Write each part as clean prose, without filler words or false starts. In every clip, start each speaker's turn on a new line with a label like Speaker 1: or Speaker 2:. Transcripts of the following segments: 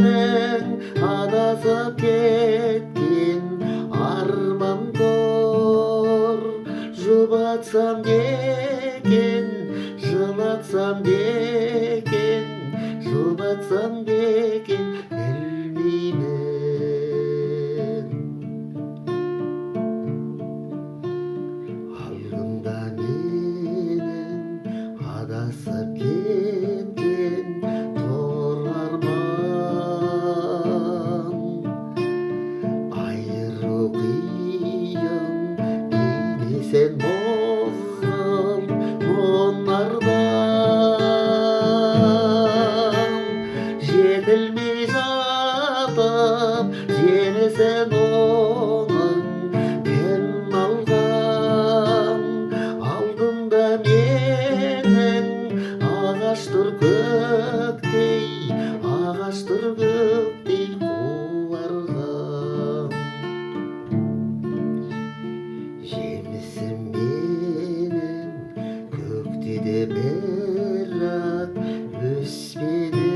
Speaker 1: менің адасып кеткен армандор. Жұбатсам декен, жылатсам декен, жұбатсам декен білмеймін. Алдымда менің адасып кеткен тор арман. Айыру қиын бейнесен мозғым мұнардан. Жетілмей жатып жемесін оның мен алған. Алдымда менің ағаш тұр көктей, ағаш тұр көктей қуарған. Жемісім менің көктеді бірақ өспеді.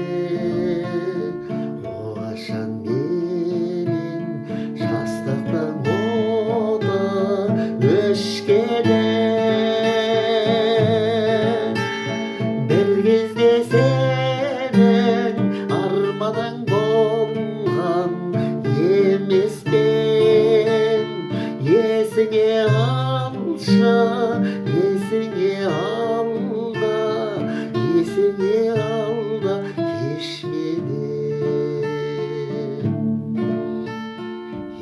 Speaker 1: Оғашан менің жастықтың оты өшкені. Бір кезде сенің арманың болған емес пен. Есіңе алшы, есіңе алда, есіңе алда кеш мені.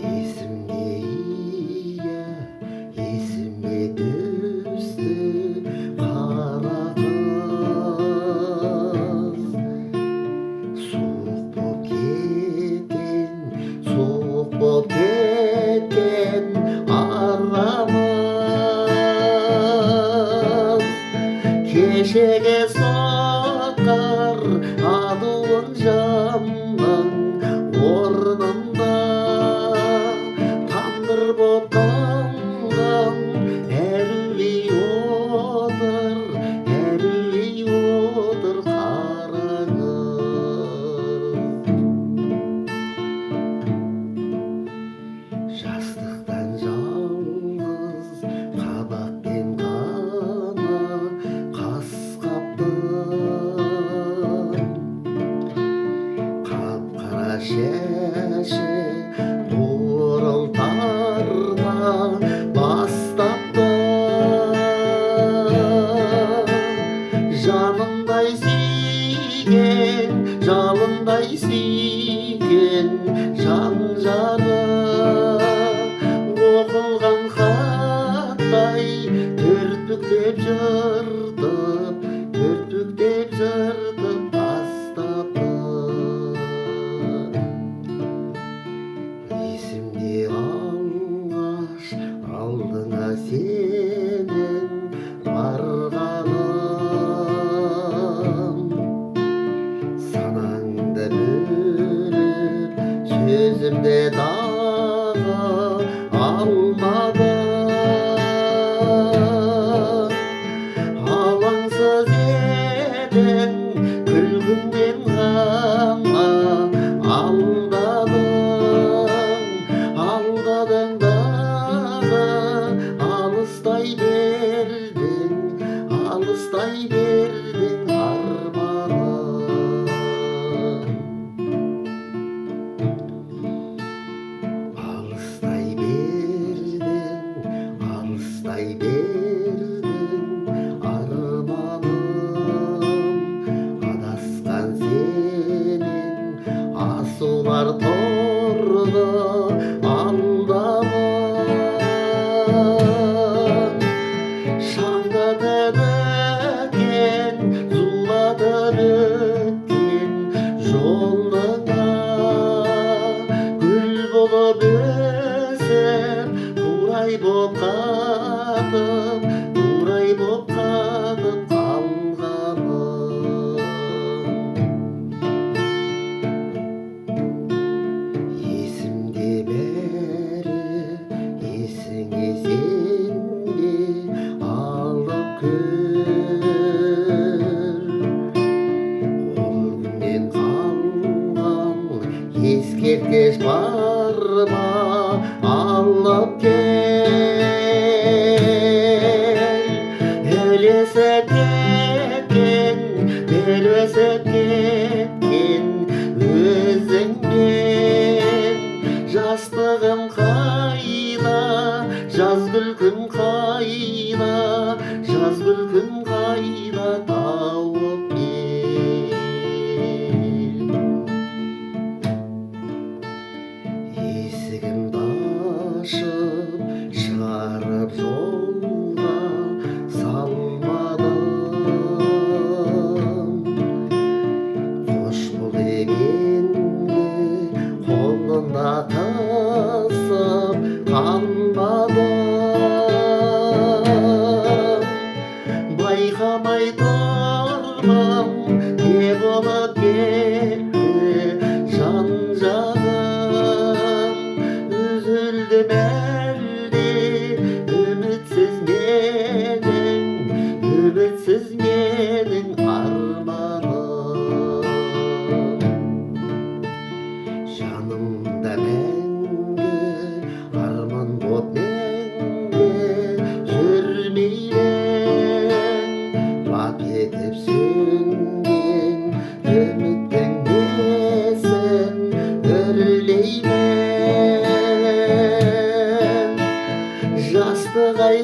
Speaker 1: Есімде иә, есіме түсті қара қыз. Суық боп кеткен, суық боп кеткен арамыз. Кешеге соқыр адуын жанның орнында. Тандыр боп қалған әрілей отыр, әрілей отыр қараңыз. Жастықтан жалғыз қабақпен ғана қас қаптым. Қап-қара шашы бурылтарға бастапты. Жанымдай сүйген, жалындай сүйген жан жары. Оқылған хаттай түртпектеп жыртып, түртпектеп жыртып тастапты. Есімде алғаш алдыңа сенің барғаным. Санаңды бөліп сөзімді дағы алмадың. Алаңсыз едің, күлгіңмен ғана алдадың. Алдадың дағы алыстай бердің, алыстай бердің арманым. Алыстай бердің, алыстай бердің арманым. Адасқан сенің асулар торды алдамын. Шаңдатып өткен, зулатып өткен жолыңа. Гүл болып өсіп, нұрай боп қатып, нұрай боп қатып қалғаным. кеш барма алып кел өлесіп кеткен өресіп кеткен өзіңмен жастығым қайда жаз күлкім қайда жаз күлкім қайда тауып кел есігімді ашып шығарып жолға салмадым қош бол дегенде қолында тасып қанбадым байқамай тұрмын не болып кетті жан жағым үзілдім әлде үмітсіз менің арманым жанымда мәңгі арман боп мәңгі жүрмеймін лап етіп сөнген үміттің несін үрлеймін жастық ай